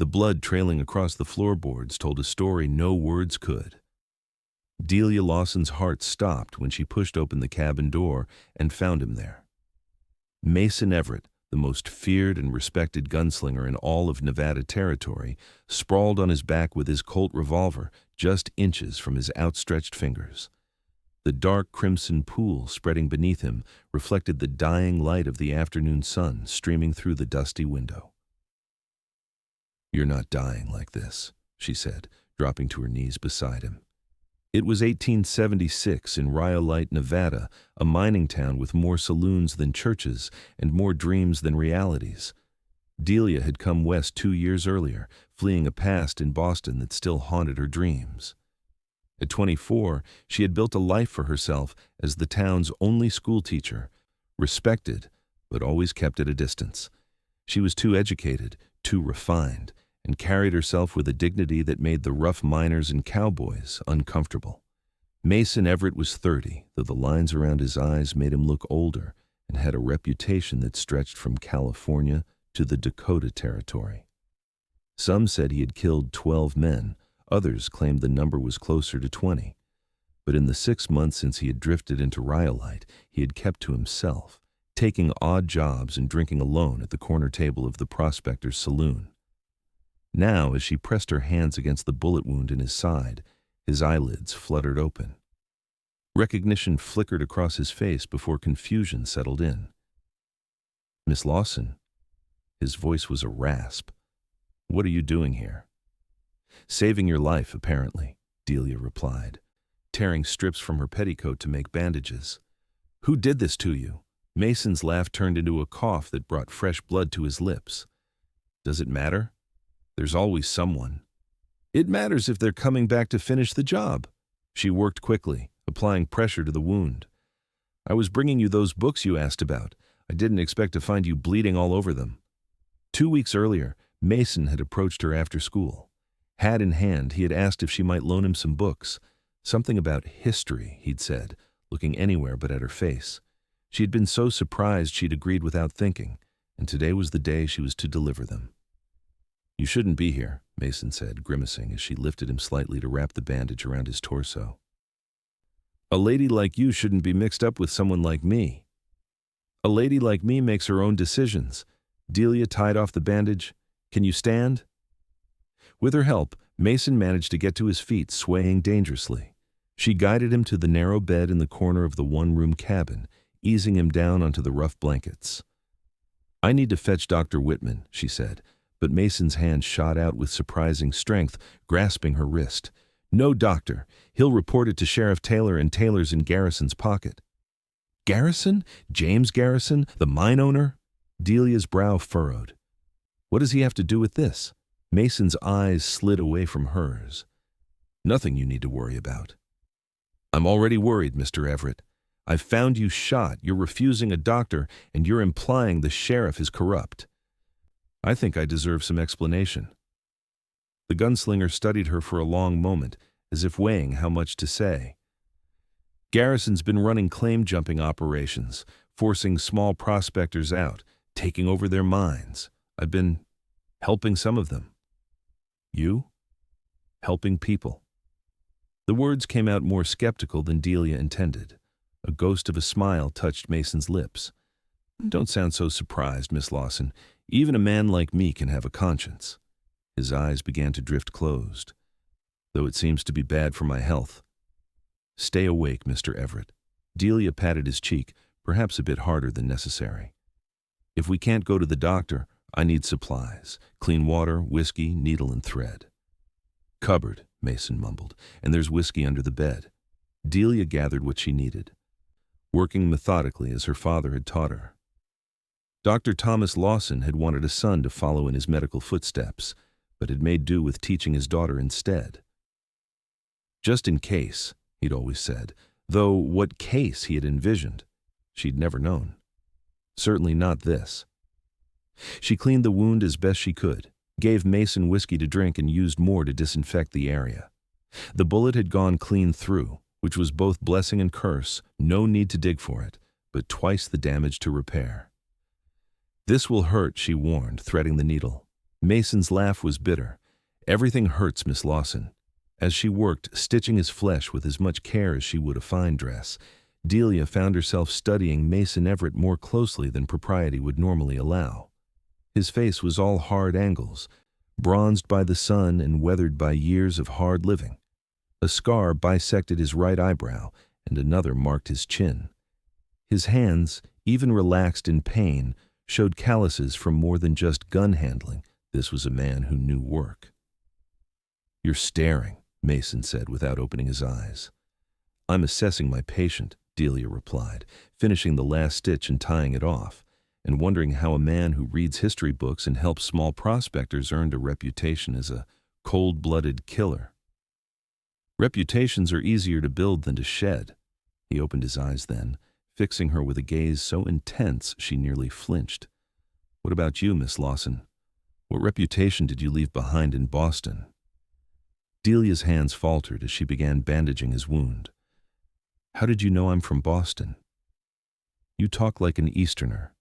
The blood trailing across the floorboards told a story no words could. Delia Lawson's heart stopped when she pushed open the cabin door and found him there. Mason Everett, the most feared and respected gunslinger in all of Nevada territory, sprawled on his back with his Colt revolver just inches from his outstretched fingers. The dark crimson pool spreading beneath him reflected the dying light of the afternoon sun streaming through the dusty window. "You're not dying like this," she said, dropping to her knees beside him. It was 1876 in Rhyolite, Nevada, a mining town with more saloons than churches and more dreams than realities. Delia had come west 2 years earlier, fleeing a past in Boston that still haunted her dreams. At 24, she had built a life for herself as the town's only schoolteacher, respected, but always kept at a distance. She was too educated, too refined, and carried herself with a dignity that made the rough miners and cowboys uncomfortable. Mason Everett was 30, though the lines around his eyes made him look older, and had a reputation that stretched from California to the Dakota Territory. Some said he had killed 12 men, others claimed the number was closer to 20. But in the 6 months since he had drifted into Rhyolite, he had kept to himself, taking odd jobs and drinking alone at the corner table of the prospector's saloon. Now, as she pressed her hands against the bullet wound in his side, his eyelids fluttered open. Recognition flickered across his face before confusion settled in. "Miss Lawson?" His voice was a rasp. "What are you doing here?" "Saving your life, apparently," Delia replied, tearing strips from her petticoat to make bandages. "Who did this to you?" Mason's laugh turned into a cough that brought fresh blood to his lips. "Does it matter? There's always someone." "It matters if they're coming back to finish the job." She worked quickly, applying pressure to the wound. "I was bringing you those books you asked about. I didn't expect to find you bleeding all over them." 2 weeks earlier, Mason had approached her after school. Hat in hand, he had asked if she might loan him some books. Something about history, he'd said, looking anywhere but at her face. She had been so surprised she'd agreed without thinking, and today was the day she was to deliver them. "You shouldn't be here," Mason said, grimacing as she lifted him slightly to wrap the bandage around his torso. "A lady like you shouldn't be mixed up with someone like me." "A lady like me makes her own decisions." Delia tied off the bandage. "Can you stand?" With her help, Mason managed to get to his feet, swaying dangerously. She guided him to the narrow bed in the corner of the one-room cabin, easing him down onto the rough blankets. "I need to fetch Dr. Whitman," she said, but Mason's hand shot out with surprising strength, grasping her wrist. "No, doctor. He'll report it to Sheriff Taylor, and Taylor's in Garrison's pocket." "Garrison? James Garrison? The mine owner?" Delia's brow furrowed. "What does he have to do with this?" Mason's eyes slid away from hers. "Nothing you need to worry about." "I'm already worried, Mr. Everett. I've found you shot, you're refusing a doctor, and you're implying the sheriff is corrupt. I think I deserve some explanation." The gunslinger studied her for a long moment, as if weighing how much to say. "Garrison's been running claim-jumping operations, forcing small prospectors out, taking over their mines. I've been helping some of them." "You?" "Helping people." The words came out more skeptical than Delia intended. A ghost of a smile touched Mason's lips. "Don't sound so surprised, Miss Lawson. Even a man like me can have a conscience." His eyes began to drift closed. "Though it seems to be bad for my health." "Stay awake, Mr. Everett." Delia patted his cheek, perhaps a bit harder than necessary. "If we can't go to the doctor, I need supplies. Clean water, whiskey, needle and thread." "Cupboard," Mason mumbled, "and there's whiskey under the bed." Delia gathered what she needed, working methodically as her father had taught her. Dr. Thomas Lawson had wanted a son to follow in his medical footsteps, but had made do with teaching his daughter instead. Just in case, he'd always said, though what case he had envisioned, she'd never known. Certainly not this. She cleaned the wound as best she could, gave Mason whiskey to drink, and used more to disinfect the area. The bullet had gone clean through, which was both blessing and curse. No need to dig for it, but twice the damage to repair. "This will hurt," she warned, threading the needle. Mason's laugh was bitter. Everything hurts, Miss Lawson. As she worked, stitching his flesh with as much care as she would a fine dress, Delia found herself studying Mason Everett more closely than propriety would normally allow. His face was all hard angles, bronzed by the sun and weathered by years of hard living. A scar bisected his right eyebrow, and another marked his chin. His hands, even relaxed in pain, showed calluses from more than just gun handling. This was a man who knew work. "You're staring," Mason said without opening his eyes. "I'm assessing my patient," Delia replied, finishing the last stitch and tying it off, and wondering how a man who reads history books and helps small prospectors earned a reputation as a cold-blooded killer. "Reputations are easier to build than to shed." He opened his eyes then, fixing her with a gaze so intense she nearly flinched. "What about you, Miss Lawson? What reputation did you leave behind in Boston?" Delia's hands faltered as she began bandaging his wound. "How did you know I'm from Boston?" "You talk like an Easterner.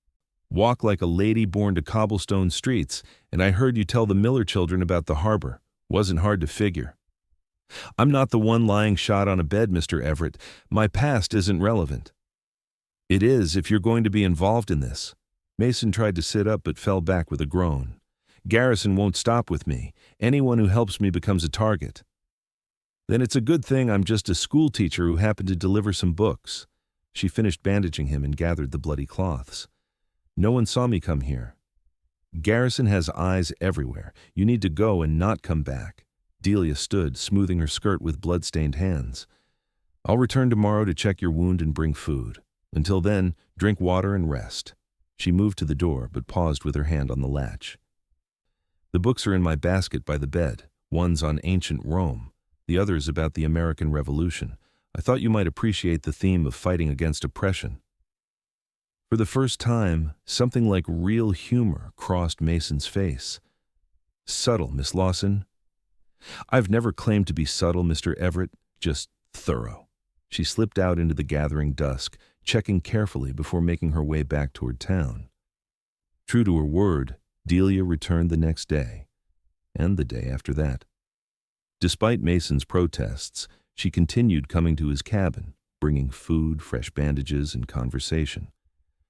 Walk like a lady born to cobblestone streets, and I heard you tell the Miller children about the harbor. Wasn't hard to figure." "I'm not the one lying shot on a bed, Mr. Everett. My past isn't relevant." "It is if you're going to be involved in this." Mason tried to sit up but fell back with a groan. "Garrison won't stop with me. Anyone who helps me becomes a target." "Then it's a good thing I'm just a schoolteacher who happened to deliver some books." She finished bandaging him and gathered the bloody cloths. "No one saw me come here. Garrison has eyes everywhere. You need to go and not come back." Delia stood, smoothing her skirt with blood-stained hands. "I'll return tomorrow to check your wound and bring food. Until then, drink water and rest." She moved to the door, but paused with her hand on the latch. "The books are in my basket by the bed. One's on ancient Rome. The other is about the American Revolution. I thought you might appreciate the theme of fighting against oppression." For the first time, something like real humor crossed Mason's face. "Subtle, Miss Lawson." "I've never claimed to be subtle, Mr. Everett, just thorough." She slipped out into the gathering dusk, checking carefully before making her way back toward town. True to her word, Delia returned the next day, and the day after that. Despite Mason's protests, she continued coming to his cabin, bringing food, fresh bandages, and conversation.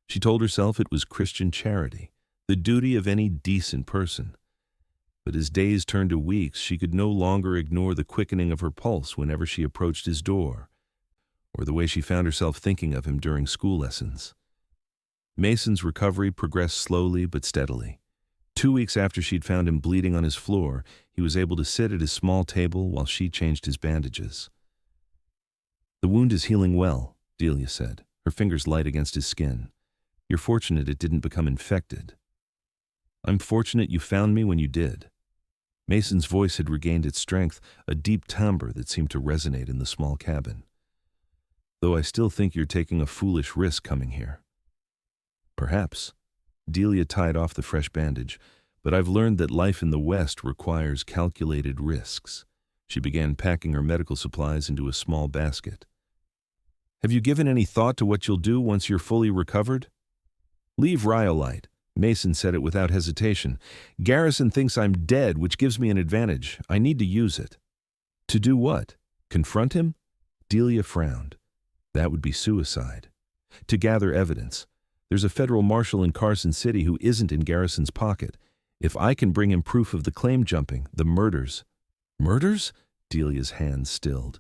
She told herself it was Christian charity, the duty of any decent person. But as days turned to weeks, she could no longer ignore the quickening of her pulse whenever she approached his door, or the way she found herself thinking of him during school lessons. Mason's recovery progressed slowly but steadily. 2 weeks after she'd found him bleeding on his floor, he was able to sit at his small table while she changed his bandages. "The wound is healing well," Delia said, her fingers light against his skin. "You're fortunate it didn't become infected." "I'm fortunate you found me when you did." Mason's voice had regained its strength, a deep timbre that seemed to resonate in the small cabin. "Though I still think you're taking a foolish risk coming here." "Perhaps." Delia tied off the fresh bandage, "but I've learned that life in the West requires calculated risks." She began packing her medical supplies into a small basket. "Have you given any thought to what you'll do once you're fully recovered?" "Leave Rhyolite." Mason said it without hesitation. "Garrison thinks I'm dead, which gives me an advantage. I need to use it." "To do what? Confront him?" Delia frowned. "That would be suicide." "To gather evidence. There's a federal marshal in Carson City who isn't in Garrison's pocket. If I can bring him proof of the claim jumping, the murders—" "Murders?" Delia's hands stilled.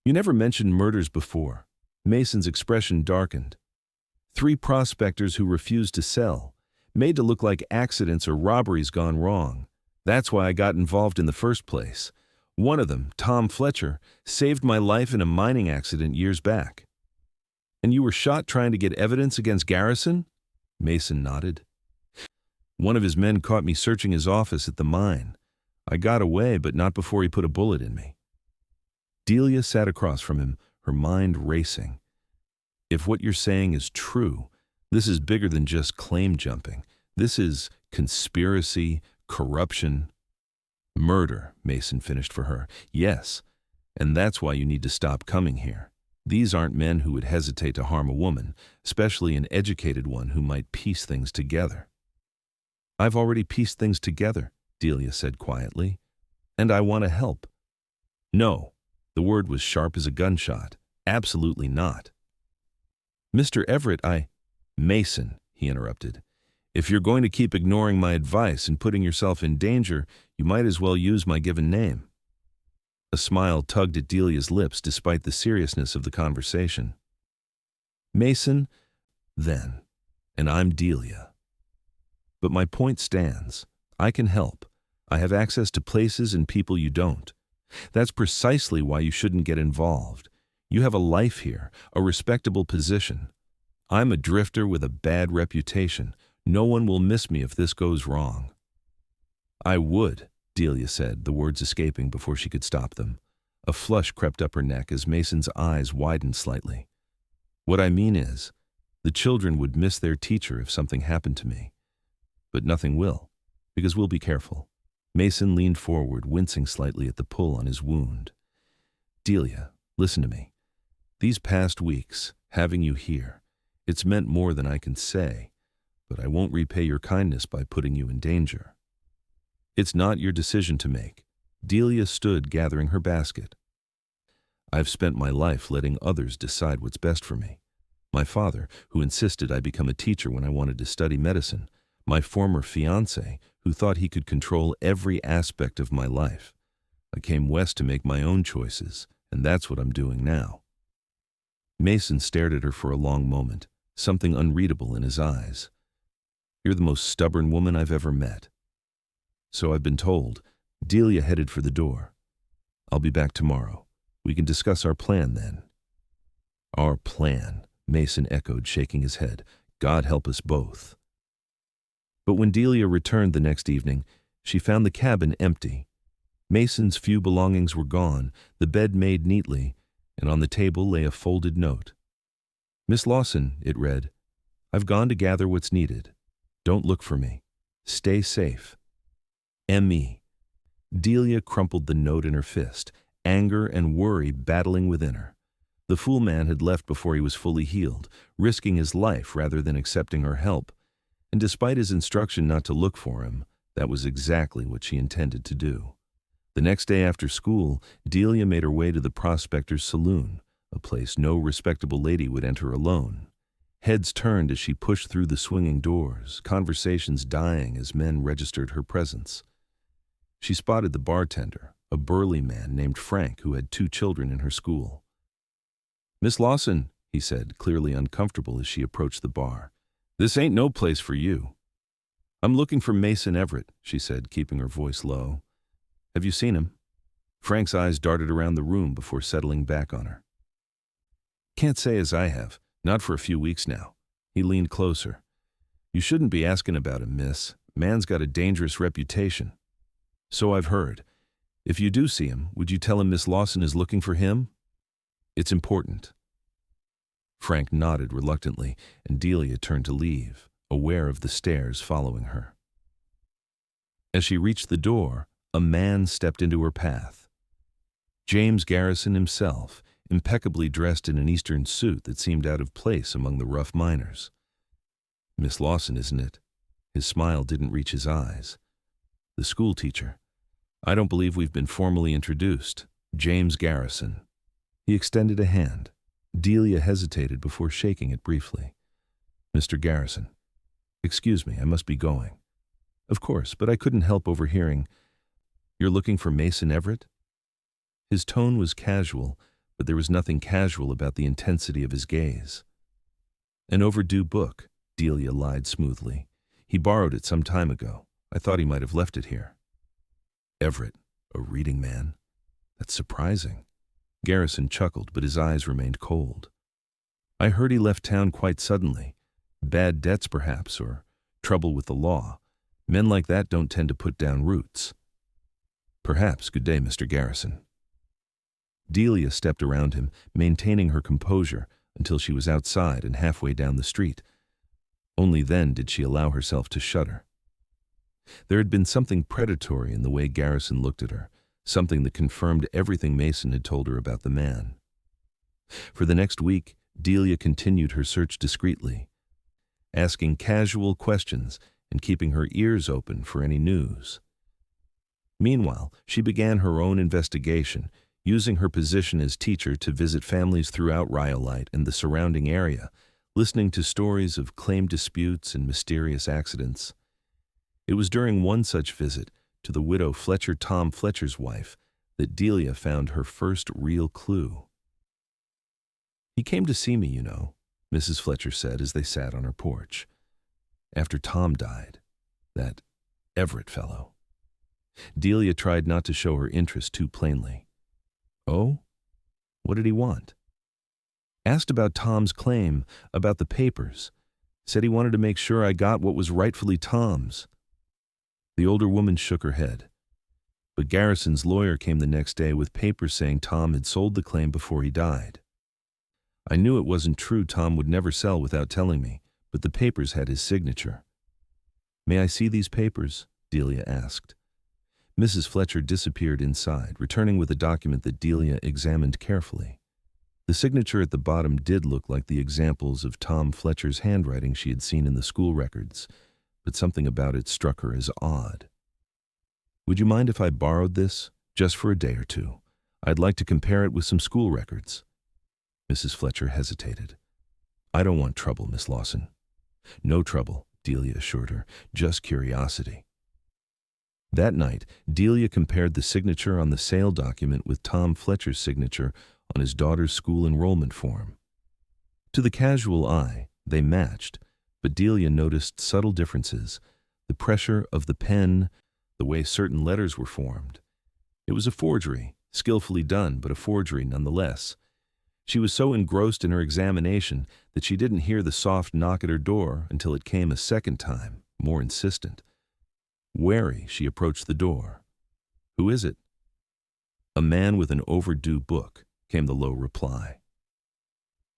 "You never mentioned murders before." Mason's expression darkened. 3 prospectors who refused to sell, made to look like accidents or robberies gone wrong. That's why I got involved in the first place. One of them, Tom Fletcher, saved my life in a mining accident years back." "And you were shot trying to get evidence against Garrison?" Mason nodded. "One of his men caught me searching his office at the mine. I got away, but not before he put a bullet in me." Delia sat across from him, her mind racing. "If what you're saying is true, this is bigger than just claim jumping. This is conspiracy, corruption, murder," Mason finished for her. "Yes, and that's why you need to stop coming here. These aren't men who would hesitate to harm a woman, especially an educated one who might piece things together." I've already pieced things together, Delia said quietly. And I want to help. No. The word was sharp as a gunshot. Absolutely not. Mr. Everett, Mason, he interrupted. If you're going to keep ignoring my advice and putting yourself in danger, you might as well use my given name. A smile tugged at Delia's lips despite the seriousness of the conversation. Mason, then, and I'm Delia. But my point stands. I can help. I have access to places and people you don't. That's precisely why you shouldn't get involved. You have a life here, a respectable position. I'm a drifter with a bad reputation. No one will miss me if this goes wrong. I would, Delia said, the words escaping before she could stop them. A flush crept up her neck as Mason's eyes widened slightly. What I mean is, the children would miss their teacher if something happened to me. But nothing will, because we'll be careful. Mason leaned forward, wincing slightly at the pull on his wound. Delia, listen to me. These past weeks, having you here, it's meant more than I can say, but I won't repay your kindness by putting you in danger. It's not your decision to make. Delia stood gathering her basket. I've spent my life letting others decide what's best for me. My father, who insisted I become a teacher when I wanted to study medicine. My former fiancé, who thought he could control every aspect of my life. I came west to make my own choices, and that's what I'm doing now. Mason stared at her for a long moment, something unreadable in his eyes. You're the most stubborn woman I've ever met. So I've been told. Delia headed for the door. I'll be back tomorrow. We can discuss our plan then. Our plan, Mason echoed, shaking his head. God help us both. But when Delia returned the next evening, she found the cabin empty. Mason's few belongings were gone, the bed made neatly, and on the table lay a folded note. Miss Lawson, it read, I've gone to gather what's needed. Don't look for me. Stay safe. M.E. Delia crumpled the note in her fist, anger and worry battling within her. The fool man had left before he was fully healed, risking his life rather than accepting her help. And despite his instruction not to look for him, that was exactly what she intended to do. The next day after school, Delia made her way to the Prospector's Saloon, a place no respectable lady would enter alone. Heads turned as she pushed through the swinging doors, conversations dying as men registered her presence. She spotted the bartender, a burly man named Frank who had 2 children in her school. Miss Lawson, he said, clearly uncomfortable as she approached the bar. This ain't no place for you. I'm looking for Mason Everett, she said, keeping her voice low. Have you seen him? Frank's eyes darted around the room before settling back on her. Can't say as I have, not for a few weeks now. He leaned closer. You shouldn't be asking about him, miss. Man's got a dangerous reputation. So I've heard. If you do see him, would you tell him Miss Lawson is looking for him? It's important. Frank nodded reluctantly, and Delia turned to leave, aware of the stares following her. As she reached the door, a man stepped into her path. James Garrison himself, impeccably dressed in an Eastern suit that seemed out of place among the rough miners. Miss Lawson, isn't it? His smile didn't reach his eyes. The schoolteacher. I don't believe we've been formally introduced. James Garrison. He extended a hand. Delia hesitated before shaking it briefly. Mr. Garrison. Excuse me, I must be going. Of course, but I couldn't help overhearing. You're looking for Mason Everett? His tone was casual, but there was nothing casual about the intensity of his gaze. An overdue book, Delia lied smoothly. He borrowed it some time ago. I thought he might have left it here. Everett, a reading man? That's surprising. Garrison chuckled, but his eyes remained cold. I heard he left town quite suddenly. Bad debts, perhaps, or trouble with the law. Men like that don't tend to put down roots. Perhaps. Good day, Mr. Garrison. Delia stepped around him, maintaining her composure until she was outside and halfway down the street. Only then did she allow herself to shudder. There had been something predatory in the way Garrison looked at her, something that confirmed everything Mason had told her about the man. For the next week, Delia continued her search discreetly, asking casual questions and keeping her ears open for any news. Meanwhile, she began her own investigation, using her position as teacher to visit families throughout Rhyolite and the surrounding area, listening to stories of claim disputes and mysterious accidents. It was during one such visit to the widow Fletcher, Tom Fletcher's wife, that Delia found her first real clue. "He came to see me, you know," Mrs. Fletcher said as they sat on her porch. "After Tom died, that Everett fellow." Delia tried not to show her interest too plainly. "Oh? What did he want?" "Asked about Tom's claim, about the papers. Said he wanted to make sure I got what was rightfully Tom's." The older woman shook her head. "But Garrison's lawyer came the next day with papers saying Tom had sold the claim before he died. I knew it wasn't true. Tom would never sell without telling me, but the papers had his signature." "May I see these papers?" Delia asked. Mrs. Fletcher disappeared inside, returning with a document that Delia examined carefully. The signature at the bottom did look like the examples of Tom Fletcher's handwriting she had seen in the school records, but something about it struck her as odd. "Would you mind if I borrowed this, just for a day or two? I'd like to compare it with some school records." Mrs. Fletcher hesitated. "I don't want trouble, Miss Lawson." "No trouble," Delia assured her, "just curiosity." That night, Delia compared the signature on the sale document with Tom Fletcher's signature on his daughter's school enrollment form. To the casual eye, they matched, but Delia noticed subtle differences: the pressure of the pen, the way certain letters were formed. It was a forgery, skillfully done, but a forgery nonetheless. She was so engrossed in her examination that she didn't hear the soft knock at her door until it came a second time, more insistent. Wary, she approached the door. "Who is it?" "A man with an overdue book," came the low reply.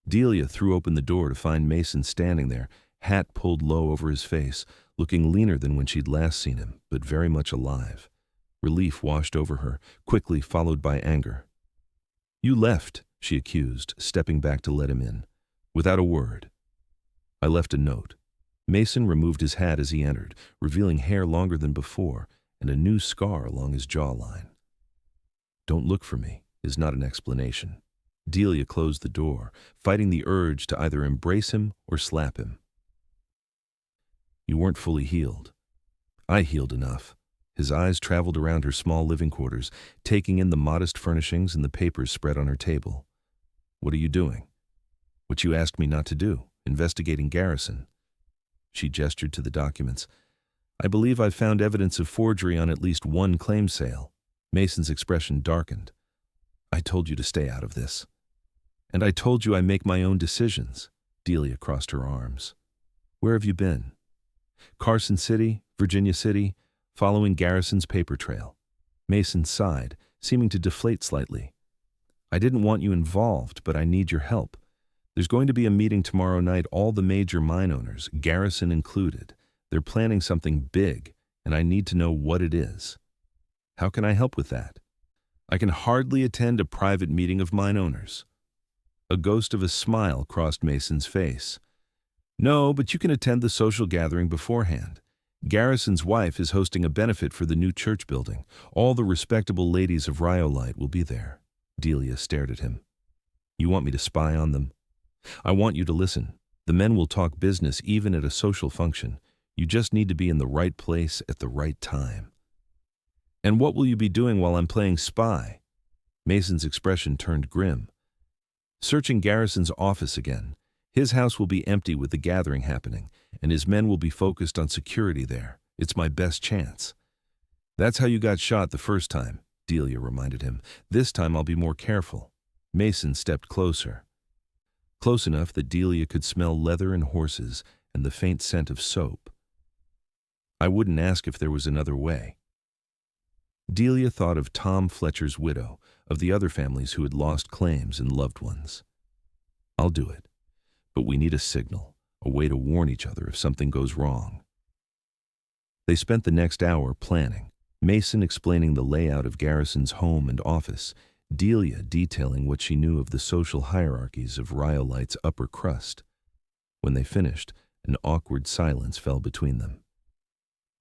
Delia threw open the door to find Mason standing there, hat pulled low over his face, looking leaner than when she'd last seen him, but very much alive. Relief washed over her, quickly followed by anger. "You left," she accused, stepping back to let him in, "without a word." "I left a note." Mason removed his hat as he entered, revealing hair longer than before and a new scar along his jawline. "Don't look for me" is not an explanation. Delia closed the door, fighting the urge to either embrace him or slap him. "You weren't fully healed." "I healed enough." His eyes traveled around her small living quarters, taking in the modest furnishings and the papers spread on her table. "What are you doing?" "What you asked me not to do, investigating Garrison." She gestured to the documents. "I believe I've found evidence of forgery on at least one claim sale." Mason's expression darkened. "I told you to stay out of this." "And I told you I make my own decisions." Delia crossed her arms. "Where have you been?" "Carson City, Virginia City, following Garrison's paper trail." Mason sighed, seeming to deflate slightly. "I didn't want you involved, but I need your help. There's going to be a meeting tomorrow night, all the major mine owners, Garrison included. They're planning something big, and I need to know what it is." "How can I help with that?" "I can hardly attend a private meeting of mine owners." A ghost of a smile crossed Mason's face. "No, but you can attend the social gathering beforehand. Garrison's wife is hosting a benefit for the new church building. All the respectable ladies of Rhyolite will be there." Delia stared at him. "You want me to spy on them?" "I want you to listen. The men will talk business even at a social function. You just need to be in the right place at the right time." "And what will you be doing while I'm playing spy?" Mason's expression turned grim. "Searching Garrison's office again. His house will be empty with the gathering happening, and his men will be focused on security there. It's my best chance." "That's how you got shot the first time," Delia reminded him. "This time I'll be more careful." Mason stepped closer. Close enough that Delia could smell leather and horses and the faint scent of soap. "I wouldn't ask if there was another way." Delia thought of Tom Fletcher's widow, of the other families who had lost claims and loved ones. "I'll do it, but we need a signal, a way to warn each other if something goes wrong." They spent the next hour planning, Mason explaining the layout of Garrison's home and office, Delia detailing what she knew of the social hierarchies of Rhyolite's upper crust. When they finished, an awkward silence fell between them.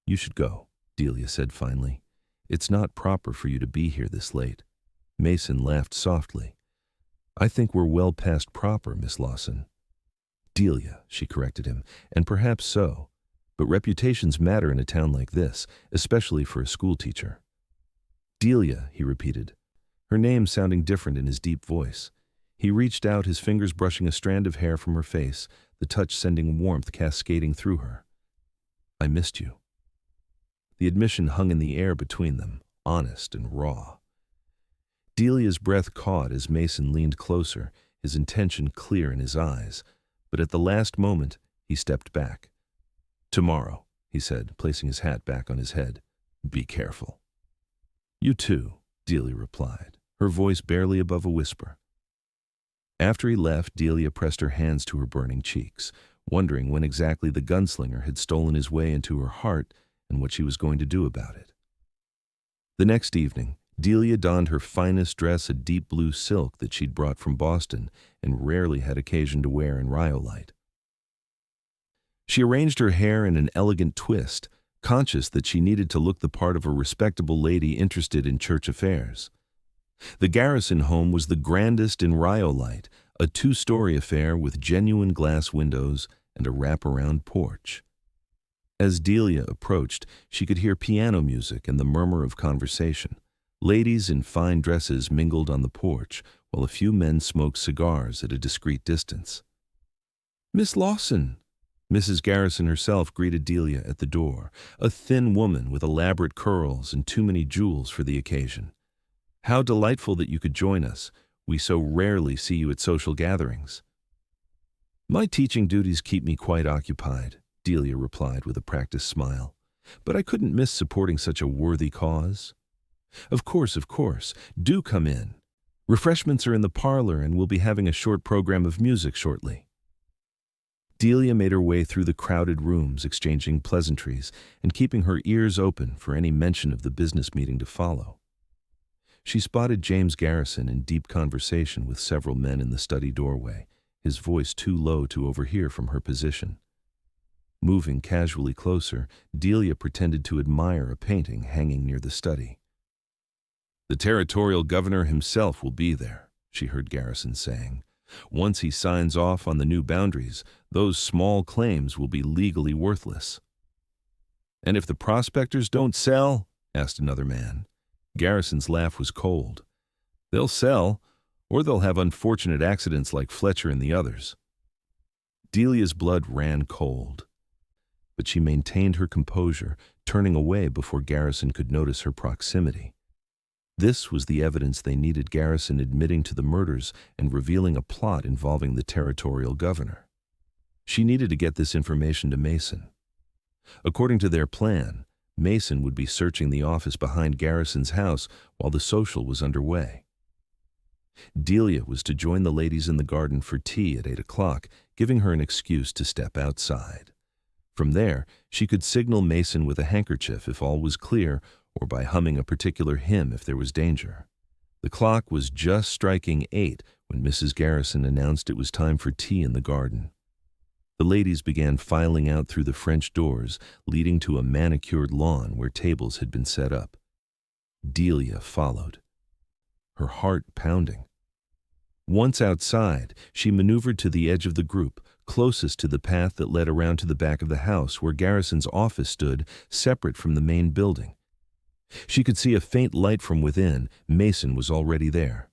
"You should go," Delia said finally. "It's not proper for you to be here this late." Mason laughed softly. "I think we're well past proper, Miss Lawson." "Delia," she corrected him, "and perhaps so. But reputations matter in a town like this, especially for a schoolteacher." "Delia," he repeated, her name sounding different in his deep voice. He reached out, his fingers brushing a strand of hair from her face, the touch sending warmth cascading through her. "I missed you." The admission hung in the air between them, honest and raw. Delia's breath caught as Mason leaned closer, his intention clear in his eyes, but at the last moment he stepped back. "Tomorrow," he said, placing his hat back on his head. "Be careful." "You too," Delia replied, her voice barely above a whisper. After he left, Delia pressed her hands to her burning cheeks, wondering when exactly the gunslinger had stolen his way into her heart and what she was going to do about it. The next evening, Delia donned her finest dress, a deep blue silk that she'd brought from Boston and rarely had occasion to wear in Rhyolite. She arranged her hair in an elegant twist, conscious that she needed to look the part of a respectable lady interested in church affairs. The Garrison home was the grandest in Rhyolite, a 2-story affair with genuine glass windows and a wraparound porch. As Delia approached, she could hear piano music and the murmur of conversation. Ladies in fine dresses mingled on the porch, while a few men smoked cigars at a discreet distance. "Miss Lawson!" Mrs. Garrison herself greeted Delia at the door, a thin woman with elaborate curls and too many jewels for the occasion. "How delightful that you could join us. We so rarely see you at social gatherings." "My teaching duties keep me quite occupied," Delia replied with a practiced smile. "But I couldn't miss supporting such a worthy cause." Of course. Do come in. Refreshments are in the parlor, and we'll be having a short program of music shortly." Delia made her way through the crowded rooms, exchanging pleasantries and keeping her ears open for any mention of the business meeting to follow. She spotted James Garrison in deep conversation with several men in the study doorway, his voice too low to overhear from her position. Moving casually closer, Delia pretended to admire a painting hanging near the study. "The territorial governor himself will be there," she heard Garrison saying. "Once he signs off on the new boundaries, those small claims will be legally worthless." "And if the prospectors don't sell?" asked another man. Garrison's laugh was cold. "They'll sell, or they'll have unfortunate accidents like Fletcher and the others." Delia's blood ran cold, but she maintained her composure, turning away before Garrison could notice her proximity. This was the evidence they needed: Garrison admitting to the murders and revealing a plot involving the territorial governor. She needed to get this information to Mason. According to their plan, Mason would be searching the office behind Garrison's house while the social was underway. Delia was to join the ladies in the garden for tea at 8 o'clock, giving her an excuse to step outside. From there, she could signal Mason with a handkerchief if all was clear, or by humming a particular hymn if there was danger. The clock was just striking 8 when Mrs. Garrison announced it was time for tea in the garden. The ladies began filing out through the French doors, leading to a manicured lawn where tables had been set up. Delia followed, her heart pounding. Once outside, she maneuvered to the edge of the group, closest to the path that led around to the back of the house where Garrison's office stood, separate from the main building. She could see a faint light from within. Mason was already there.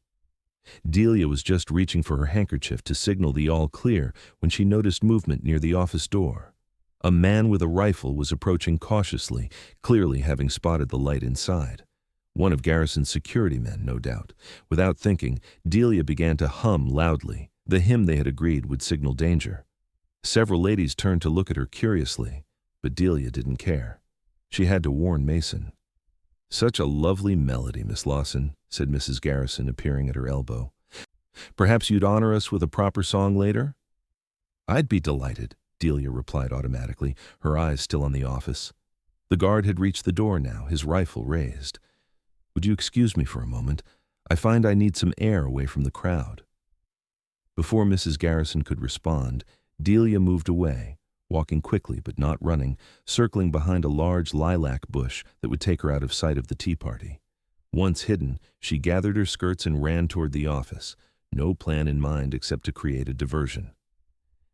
Delia was just reaching for her handkerchief to signal the all clear when she noticed movement near the office door. A man with a rifle was approaching cautiously, clearly having spotted the light inside. One of Garrison's security men, no doubt. Without thinking, Delia began to hum loudly. The hymn they had agreed would signal danger. Several ladies turned to look at her curiously, but Delia didn't care. She had to warn Mason. "Such a lovely melody, Miss Lawson," said Mrs. Garrison, appearing at her elbow. "Perhaps you'd honor us with a proper song later?" "I'd be delighted," Delia replied automatically, her eyes still on the office. The guard had reached the door now, his rifle raised. "Would you excuse me for a moment? I find I need some air away from the crowd." Before Mrs. Garrison could respond, Delia moved away, walking quickly but not running, circling behind a large lilac bush that would take her out of sight of the tea party. Once hidden, she gathered her skirts and ran toward the office, no plan in mind except to create a diversion.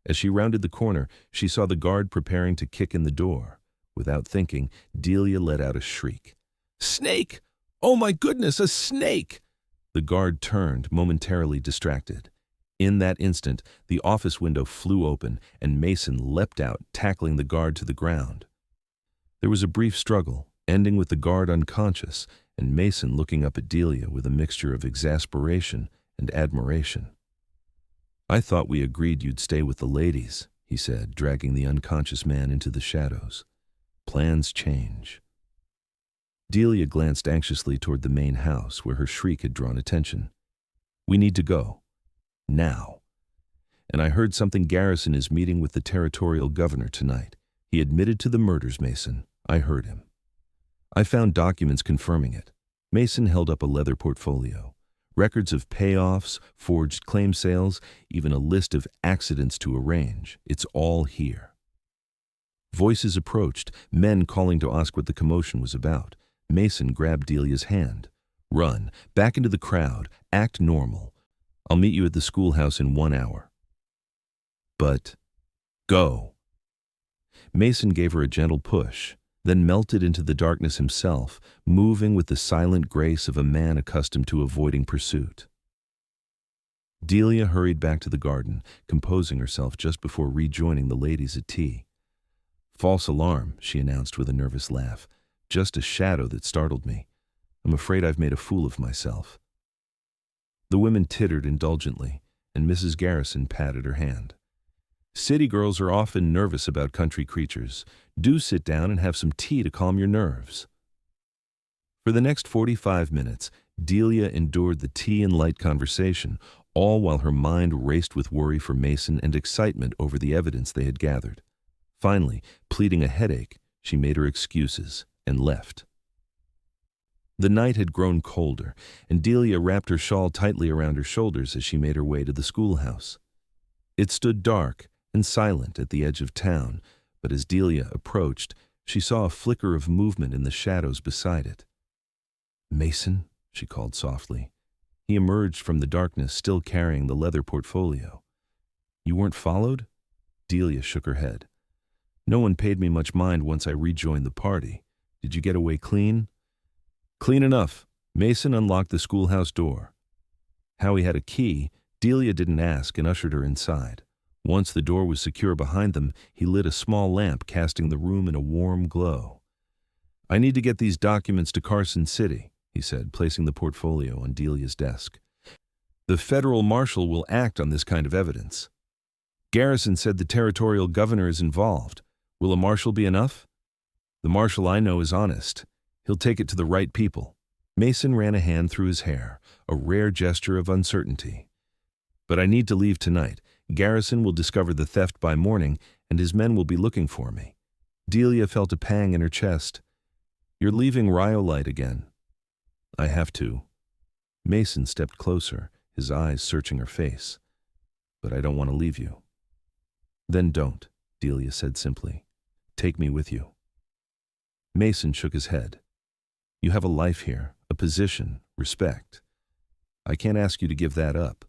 As she rounded the corner, she saw the guard preparing to kick in the door. Without thinking, Delia let out a shriek. "Snake! Oh my goodness, a snake!" The guard turned, momentarily distracted. In that instant, the office window flew open, and Mason leapt out, tackling the guard to the ground. There was a brief struggle, ending with the guard unconscious, and Mason looking up at Delia with a mixture of exasperation and admiration. "I thought we agreed you'd stay with the ladies," he said, dragging the unconscious man into the shadows. "Plans change." Delia glanced anxiously toward the main house where her shriek had drawn attention. "We need to go. Now. And I heard something. Garrison is meeting with the territorial governor tonight. He admitted to the murders, Mason. I heard him. I found documents confirming it." Mason held up a leather portfolio. Records of payoffs, forged claim sales, even a list of accidents to arrange. It's all here. Voices approached, men calling to ask what the commotion was about. Mason grabbed Delia's hand. "Run, back into the crowd, act normal. I'll meet you at the schoolhouse in 1 hour." "But, go." Mason gave her a gentle push, then melted into the darkness himself, moving with the silent grace of a man accustomed to avoiding pursuit. Delia hurried back to the garden, composing herself just before rejoining the ladies at tea. "False alarm," she announced with a nervous laugh. "Just a shadow that startled me. I'm afraid I've made a fool of myself." The women tittered indulgently, and Mrs. Garrison patted her hand. "City girls are often nervous about country creatures. Do sit down and have some tea to calm your nerves." For the next 45 minutes, Delia endured the tea and light conversation, all while her mind raced with worry for Mason and excitement over the evidence they had gathered. Finally, pleading a headache, she made her excuses and left. The night had grown colder, and Delia wrapped her shawl tightly around her shoulders as she made her way to the schoolhouse. It stood dark and silent at the edge of town, but as Delia approached, she saw a flicker of movement in the shadows beside it. "Mason," she called softly. He emerged from the darkness, still carrying the leather portfolio. "You weren't followed?" Delia shook her head. "No one paid me much mind once I rejoined the party. Did you get away clean?" "Clean enough." Mason unlocked the schoolhouse door. How he had a key, Delia didn't ask and ushered her inside. Once the door was secure behind them, he lit a small lamp, casting the room in a warm glow. "I need to get these documents to Carson City," he said, placing the portfolio on Delia's desk. "The federal marshal will act on this kind of evidence. Garrison said the territorial governor is involved. Will a marshal be enough? The marshal I know is honest. He'll take it to the right people." Mason ran a hand through his hair, a rare gesture of uncertainty. "But I need to leave tonight. Garrison will discover the theft by morning, and his men will be looking for me." Delia felt a pang in her chest. "You're leaving Rhyolite again." "I have to." Mason stepped closer, his eyes searching her face. "But I don't want to leave you." "Then don't," Delia said simply. "Take me with you." Mason shook his head. "You have a life here, a position, respect. I can't ask you to give that up."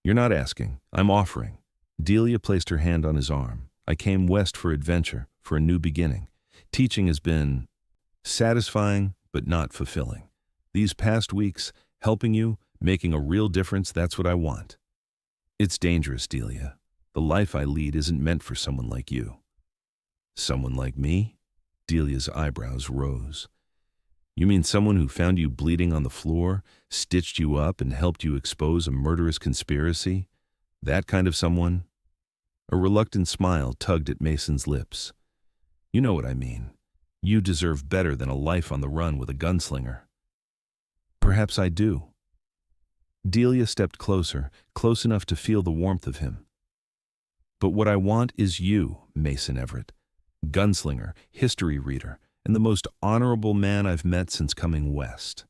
"You're not asking. I'm offering." Delia placed her hand on his arm. "I came west for adventure, for a new beginning. Teaching has been satisfying, but not fulfilling. These past weeks, helping you, making a real difference, that's what I want." "It's dangerous, Delia. The life I lead isn't meant for someone like you." "Someone like me?" Delia's eyebrows rose. "You mean someone who found you bleeding on the floor, stitched you up, and helped you expose a murderous conspiracy? That kind of someone?" A reluctant smile tugged at Mason's lips. "You know what I mean. You deserve better than a life on the run with a gunslinger." "Perhaps I do." Delia stepped closer, close enough to feel the warmth of him. "But what I want is you, Mason Everett. Gunslinger, history reader, and the most honorable man I've met since coming west."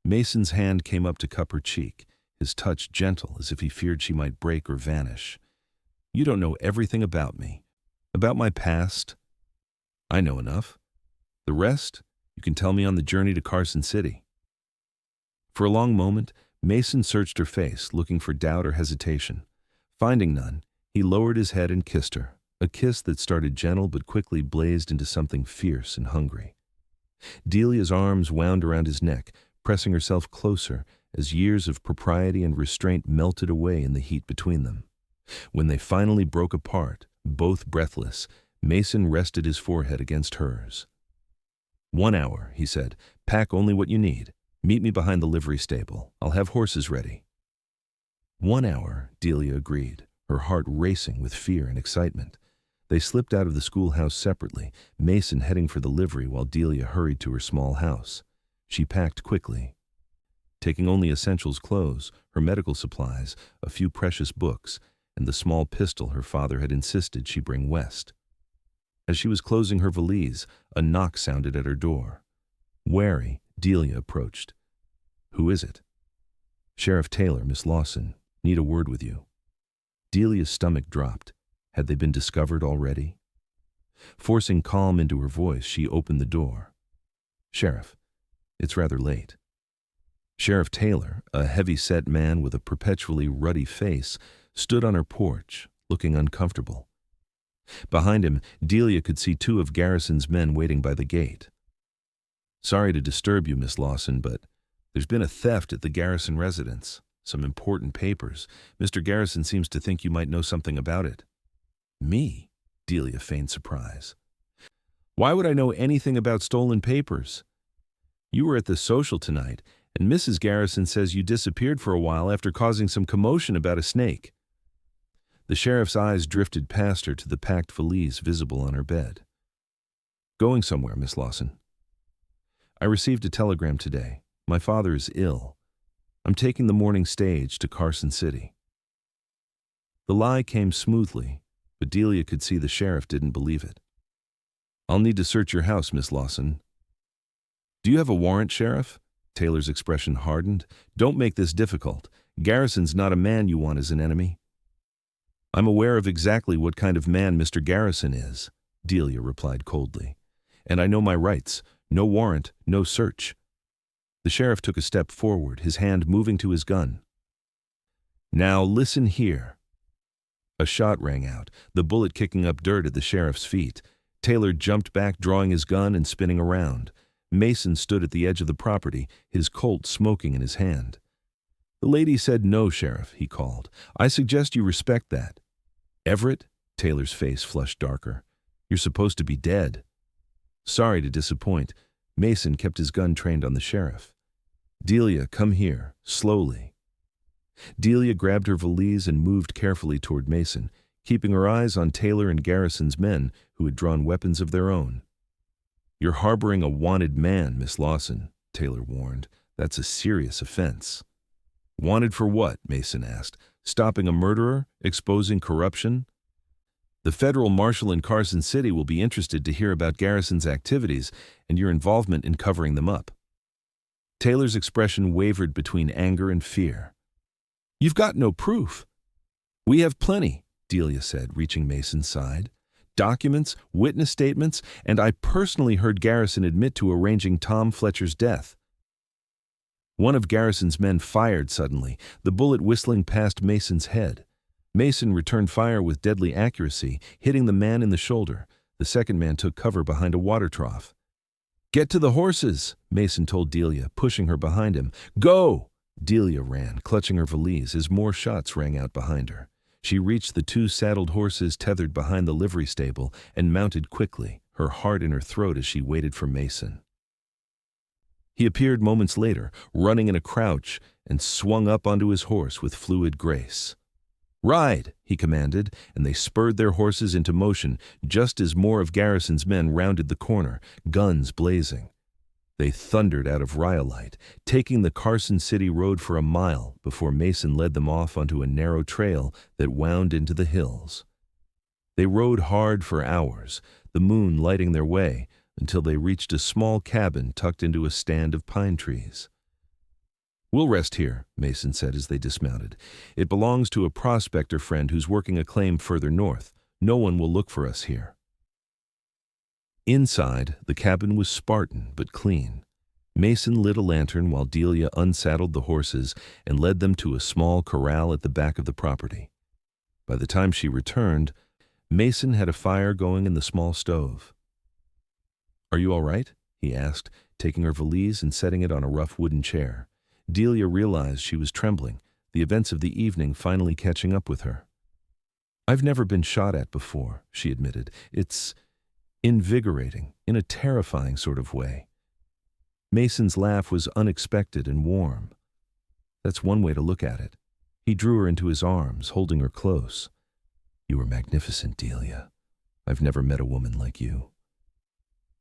Mason's hand came up to cup her cheek, his touch gentle as if he feared she might break or vanish. "You don't know everything about me. About my past? I know enough. The rest, you can tell me on the journey to Carson City. For a long moment, Mason searched her face, looking for doubt or hesitation. Finding none, he lowered his head and kissed her, a kiss that started gentle but quickly blazed into something fierce and hungry. Delia's arms wound around his neck, pressing herself closer as years of propriety and restraint melted away in the heat between them. When they finally broke apart, both breathless, Mason rested his forehead against hers. 1 hour, he said. Pack only what you need. Meet me behind the livery stable. I'll have horses ready. 1 hour, Delia agreed, her heart racing with fear and excitement. They slipped out of the schoolhouse separately, Mason heading for the livery while Delia hurried to her small house. She packed quickly, taking only essentials: clothes, her medical supplies, a few precious books, and the small pistol her father had insisted she bring west. As she was closing her valise, a knock sounded at her door. Wary, Delia approached. "Who is it?" "Sheriff Taylor, Miss Lawson. Need a word with you." Delia's stomach dropped. Had they been discovered already? Forcing calm into her voice, she opened the door. "Sheriff, it's rather late." Sheriff Taylor, a heavy-set man with a perpetually ruddy face, stood on her porch, looking uncomfortable. Behind him, Delia could see 2 of Garrison's men waiting by the gate. "Sorry to disturb you, Miss Lawson, but there's been a theft at the Garrison residence. Some important papers. Mr. Garrison seems to think you might know something about it." "Me?" Delia feigned surprise. "Why would I know anything about stolen papers? You were at the social tonight, and Mrs. Garrison says you disappeared for a while after causing some commotion about a snake." The sheriff's eyes drifted past her to the packed valise visible on her bed. "Going somewhere, Miss Lawson?" "I received a telegram today. My father is ill. I'm taking the morning stage to Carson City." The lie came smoothly, but Delia could see the sheriff didn't believe it. "I'll need to search your house, Miss Lawson." "Do you have a warrant, Sheriff?" Taylor's expression hardened. "Don't make this difficult. Garrison's not a man you want as an enemy." "I'm aware of exactly what kind of man Mr. Garrison is," Delia replied coldly. "And I know my rights. No warrant, no search." The sheriff took a step forward, his hand moving to his gun. "Now listen here." A shot rang out, the bullet kicking up dirt at the sheriff's feet. Taylor jumped back, drawing his gun and spinning around. Mason stood at the edge of the property, his Colt smoking in his hand. "The lady said no, Sheriff," he called. "I suggest you respect that." "Everett?" Taylor's face flushed darker. "You're supposed to be dead." "Sorry to disappoint." Mason kept his gun trained on the sheriff. "Delia, come here, slowly." Delia grabbed her valise and moved carefully toward Mason, keeping her eyes on Taylor and Garrison's men who had drawn weapons of their own. "You're harboring a wanted man, Miss Lawson," Taylor warned. "That's a serious offense." "Wanted for what?" Mason asked. "Stopping a murderer? Exposing corruption?" "The federal marshal in Carson City will be interested to hear about Garrison's activities and your involvement in covering them up." Taylor's expression wavered between anger and fear. "You've got no proof." "We have plenty," Delia said, reaching Mason's side. "Documents, witness statements, and I personally heard Garrison admit to arranging Tom Fletcher's death." One of Garrison's men fired suddenly, the bullet whistling past Mason's head. Mason returned fire with deadly accuracy, hitting the man in the shoulder. The second man took cover behind a water trough. "Get to the horses," Mason told Delia, pushing her behind him. "Go!" Delia ran, clutching her valise as more shots rang out behind her. She reached the 2 saddled horses tethered behind the livery stable and mounted quickly, her heart in her throat as she waited for Mason. He appeared moments later, running in a crouch, and swung up onto his horse with fluid grace. "Ride," he commanded, and they spurred their horses into motion just as more of Garrison's men rounded the corner, guns blazing. They thundered out of Rhyolite, taking the Carson City road for a mile before Mason led them off onto a narrow trail that wound into the hills. They rode hard for hours, the moon lighting their way, until they reached a small cabin tucked into a stand of pine trees. "We'll rest here," Mason said as they dismounted. "It belongs to a prospector friend who's working a claim further north. No one will look for us here." Inside, the cabin was Spartan but clean. Mason lit a lantern while Delia unsaddled the horses and led them to a small corral at the back of the property. By the time she returned, Mason had a fire going in the small stove. "Are you all right?" he asked, taking her valise and setting it on a rough wooden chair. Delia realized she was trembling, the events of the evening finally catching up with her. "I've never been shot at before," she admitted. "It's invigorating, in a terrifying sort of way." Mason's laugh was unexpected and warm. "That's one way to look at it." He drew her into his arms, holding her close. "You are magnificent, Delia. I've never met a woman like you."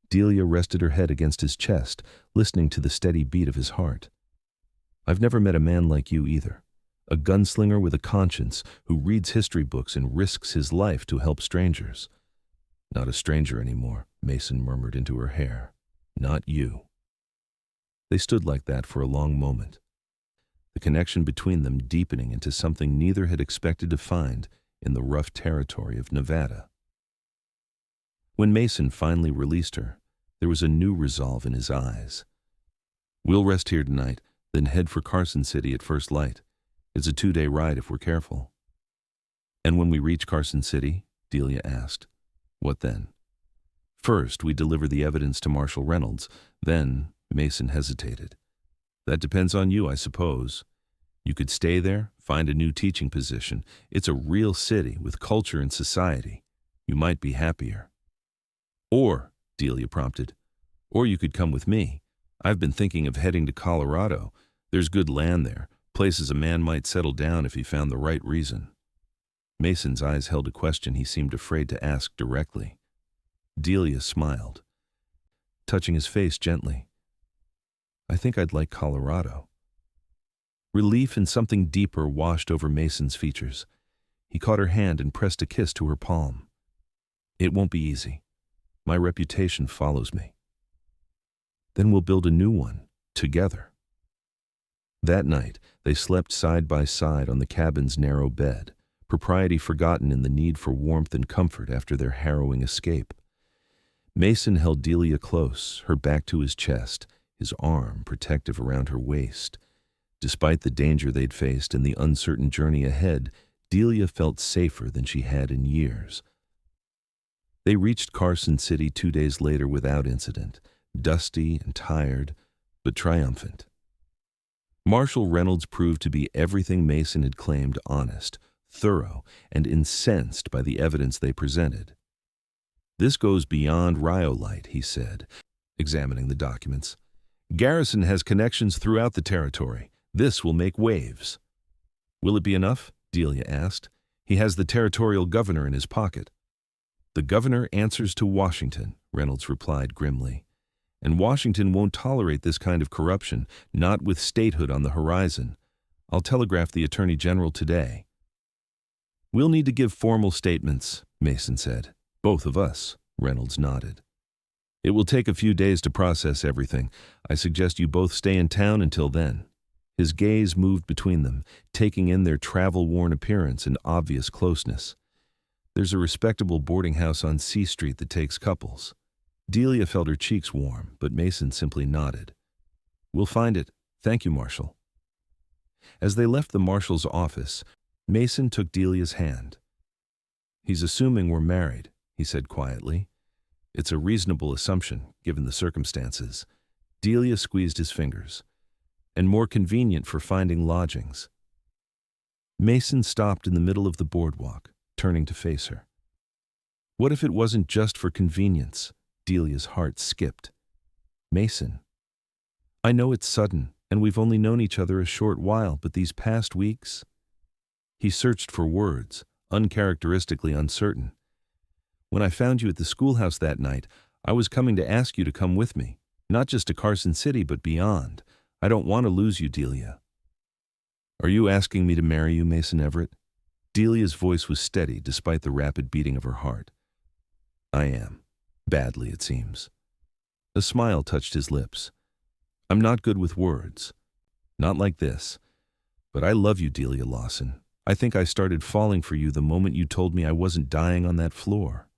Delia rested her head against his chest, listening to the steady beat of his heart. "I've never met a man like you either. A gunslinger with a conscience who reads history books and risks his life to help strangers." "Not a stranger anymore," Mason murmured into her hair. "Not you." They stood like that for a long moment, the connection between them deepening into something neither had expected to find in the rough territory of Nevada. When Mason finally released her, there was a new resolve in his eyes. "We'll rest here tonight, then head for Carson City at first light. It's a 2-day ride if we're careful." "And when we reach Carson City?" Delia asked. "What then?" "First, we deliver the evidence to Marshal Reynolds. Then," Mason hesitated. "That depends on you, I suppose. You could stay there, find a new teaching position. It's a real city with culture and society. You might be happier." "Or," Delia prompted, "or you could come with me. I've been thinking of heading to Colorado. There's good land there, places a man might settle down if he found the right reason." Mason's eyes held a question he seemed afraid to ask directly. Delia smiled, touching his face gently. "I think I'd like Colorado." Relief and something deeper washed over Mason's features. He caught her hand and pressed a kiss to her palm. "It won't be easy. My reputation follows me." "Then we'll build a new one, together." That night, they slept side by side on the cabin's narrow bed, propriety forgotten in the need for warmth and comfort after their harrowing escape. Mason held Delia close, her back to his chest, his arm protective around her waist. Despite the danger they'd faced and the uncertain journey ahead, Delia felt safer than she had in years. They reached Carson City 2 days later without incident, dusty and tired, but triumphant. Marshal Reynolds proved to be everything Mason had claimed: honest, thorough, and incensed by the evidence they presented. "This goes beyond rhyolite," he said, examining the documents. "Garrison has connections throughout the territory. This will make waves." "Will it be enough?" Delia asked. "He has the territorial governor in his pocket." "The governor answers to Washington," Reynolds replied grimly. "And Washington won't tolerate this kind of corruption, not with statehood on the horizon. I'll telegraph the Attorney General today." "We'll need to give formal statements," Mason said. "Both of us," Reynolds nodded. "It will take a few days to process everything. I suggest you both stay in town until then." His gaze moved between them, taking in their travel-worn appearance and obvious closeness. "There's a respectable boarding house on C Street that takes couples." Delia felt her cheeks warm, but Mason simply nodded. "We'll find it. Thank you, Marshal." As they left the Marshal's office, Mason took Delia's hand. "He's assuming we're married," he said quietly. "It's a reasonable assumption, given the circumstances." Delia squeezed his fingers. "And more convenient for finding lodgings." Mason stopped in the middle of the boardwalk, turning to face her. What if it wasn't just for convenience? Delia's heart skipped. "Mason, I know it's sudden, and we've only known each other a short while, but these past weeks—" He searched for words, uncharacteristically uncertain. "When I found you at the schoolhouse that night, I was coming to ask you to come with me, not just to Carson City, but beyond. I don't want to lose you, Delia." "Are you asking me to marry you, Mason Everett?" Delia's voice was steady despite the rapid beating of her heart. "I am. Badly, it seems." A smile touched his lips. "I'm not good with words. Not like this. But I love you, Delia Lawson. I think I started falling for you the moment you told me I wasn't dying on that floor."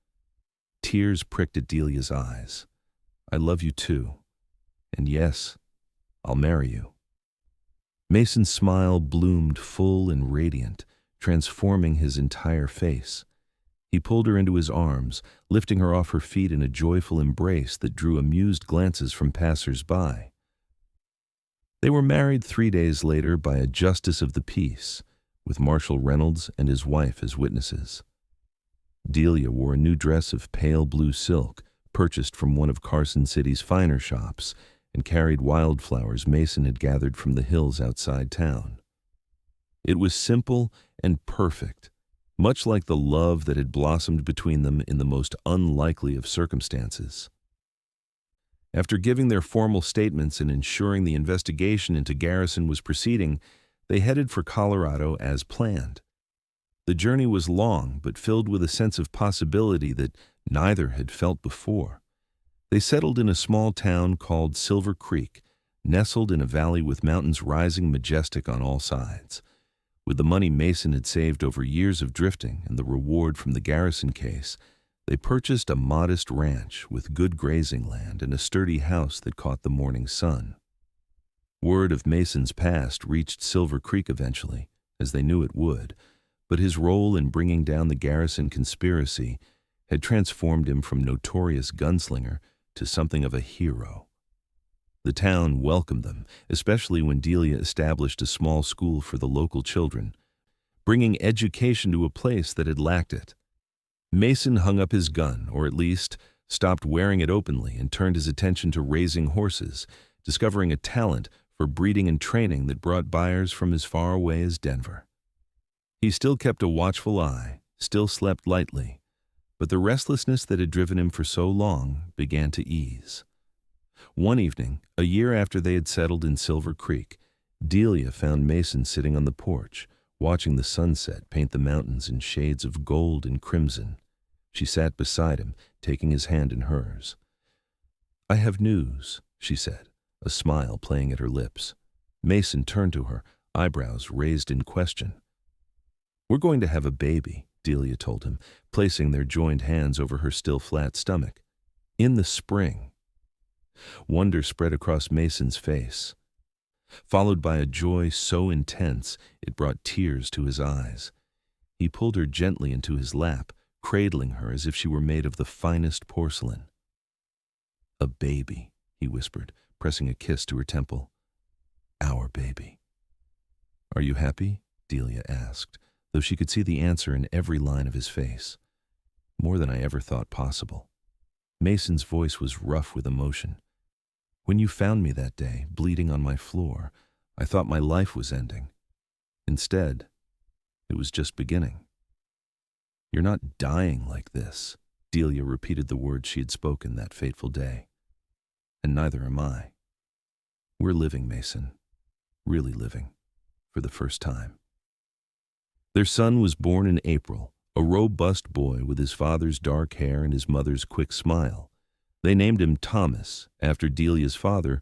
Tears pricked at Delia's eyes. "I love you too. And yes, I'll marry you." Mason's smile bloomed full and radiant, transforming his entire face. He pulled her into his arms, lifting her off her feet in a joyful embrace that drew amused glances from passers-by. They were married 3 days later by a justice of the peace, with Marshal Reynolds and his wife as witnesses. Delia wore a new dress of pale blue silk, purchased from one of Carson City's finer shops, and carried wildflowers Mason had gathered from the hills outside town. It was simple and perfect, much like the love that had blossomed between them in the most unlikely of circumstances. After giving their formal statements and ensuring the investigation into Garrison was proceeding, they headed for Colorado as planned. The journey was long, but filled with a sense of possibility that neither had felt before. They settled in a small town called Silver Creek, nestled in a valley with mountains rising majestic on all sides. With the money Mason had saved over years of drifting and the reward from the Garrison case, they purchased a modest ranch with good grazing land and a sturdy house that caught the morning sun. Word of Mason's past reached Silver Creek eventually, as they knew it would, but his role in bringing down the Garrison conspiracy had transformed him from notorious gunslinger to something of a hero. The town welcomed them, especially when Delia established a small school for the local children, bringing education to a place that had lacked it. Mason hung up his gun, or at least stopped wearing it openly, and turned his attention to raising horses, discovering a talent for breeding and training that brought buyers from as far away as Denver. He still kept a watchful eye, still slept lightly, but the restlessness that had driven him for so long began to ease. One evening, a year after they had settled in Silver Creek, Delia found Mason sitting on the porch, watching the sunset paint the mountains in shades of gold and crimson. She sat beside him, taking his hand in hers. "I have news," she said, a smile playing at her lips. Mason turned to her, eyebrows raised in question. "We're going to have a baby," Delia told him, placing their joined hands over her still flat stomach. "In the spring." Wonder spread across Mason's face, followed by a joy so intense it brought tears to his eyes. He pulled her gently into his lap, cradling her as if she were made of the finest porcelain. "A baby," he whispered, pressing a kiss to her temple. "Our baby." "Are you happy?" Delia asked, though she could see the answer in every line of his face. "More than I ever thought possible." Mason's voice was rough with emotion. "When you found me that day, bleeding on my floor, I thought my life was ending. Instead, it was just beginning." "You're not dying like this," Delia repeated the words she had spoken that fateful day. "And neither am I. We're living, Mason. Really living. For the first time." Their son was born in April, a robust boy with his father's dark hair and his mother's quick smile. They named him Thomas, after Delia's father,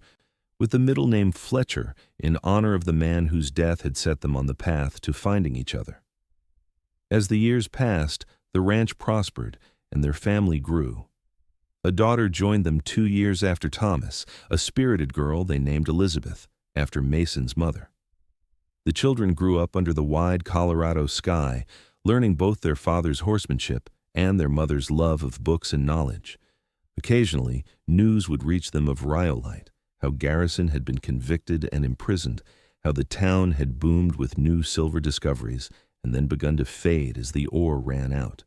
with the middle name Fletcher in honor of the man whose death had set them on the path to finding each other. As the years passed, the ranch prospered and their family grew. A daughter joined them 2 years after Thomas, a spirited girl they named Elizabeth, after Mason's mother. The children grew up under the wide Colorado sky, learning both their father's horsemanship and their mother's love of books and knowledge. Occasionally, news would reach them of Rhyolite, how Garrison had been convicted and imprisoned, how the town had boomed with new silver discoveries and then begun to fade as the ore ran out.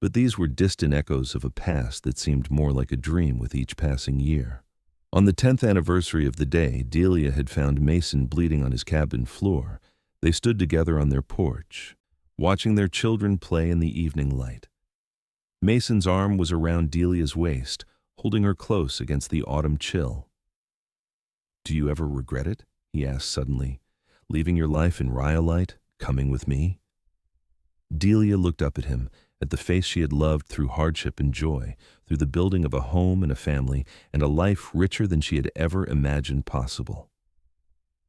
But these were distant echoes of a past that seemed more like a dream with each passing year. On the 10th anniversary of the day Delia had found Mason bleeding on his cabin floor, they stood together on their porch, watching their children play in the evening light. Mason's arm was around Delia's waist, holding her close against the autumn chill. "Do you ever regret it?" he asked suddenly. "Leaving your life in Rhyolite, coming with me?" Delia looked up at him, at the face she had loved through hardship and joy, through the building of a home and a family, and a life richer than she had ever imagined possible.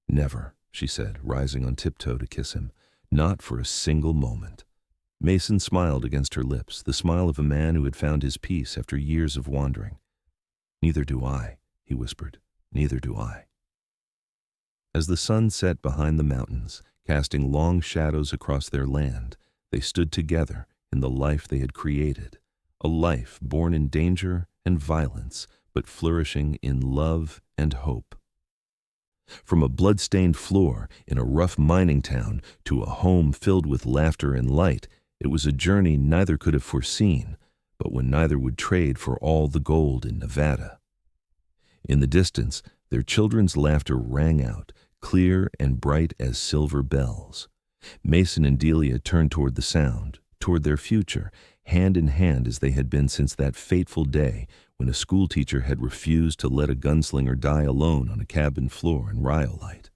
"Never," she said, rising on tiptoe to kiss him. "Not for a single moment." Mason smiled against her lips, the smile of a man who had found his peace after years of wandering. "Neither do I," he whispered. "Neither do I." As the sun set behind the mountains, casting long shadows across their land, they stood together in the life they had created, a life born in danger and violence, but flourishing in love and hope. From a blood-stained floor in a rough mining town to a home filled with laughter and light, it was a journey neither could have foreseen, but when neither would trade for all the gold in Nevada. In the distance, their children's laughter rang out, clear and bright as silver bells. Mason and Delia turned toward the sound, toward their future, hand in hand as they had been since that fateful day when a schoolteacher had refused to let a gunslinger die alone on a cabin floor in Rhyolite.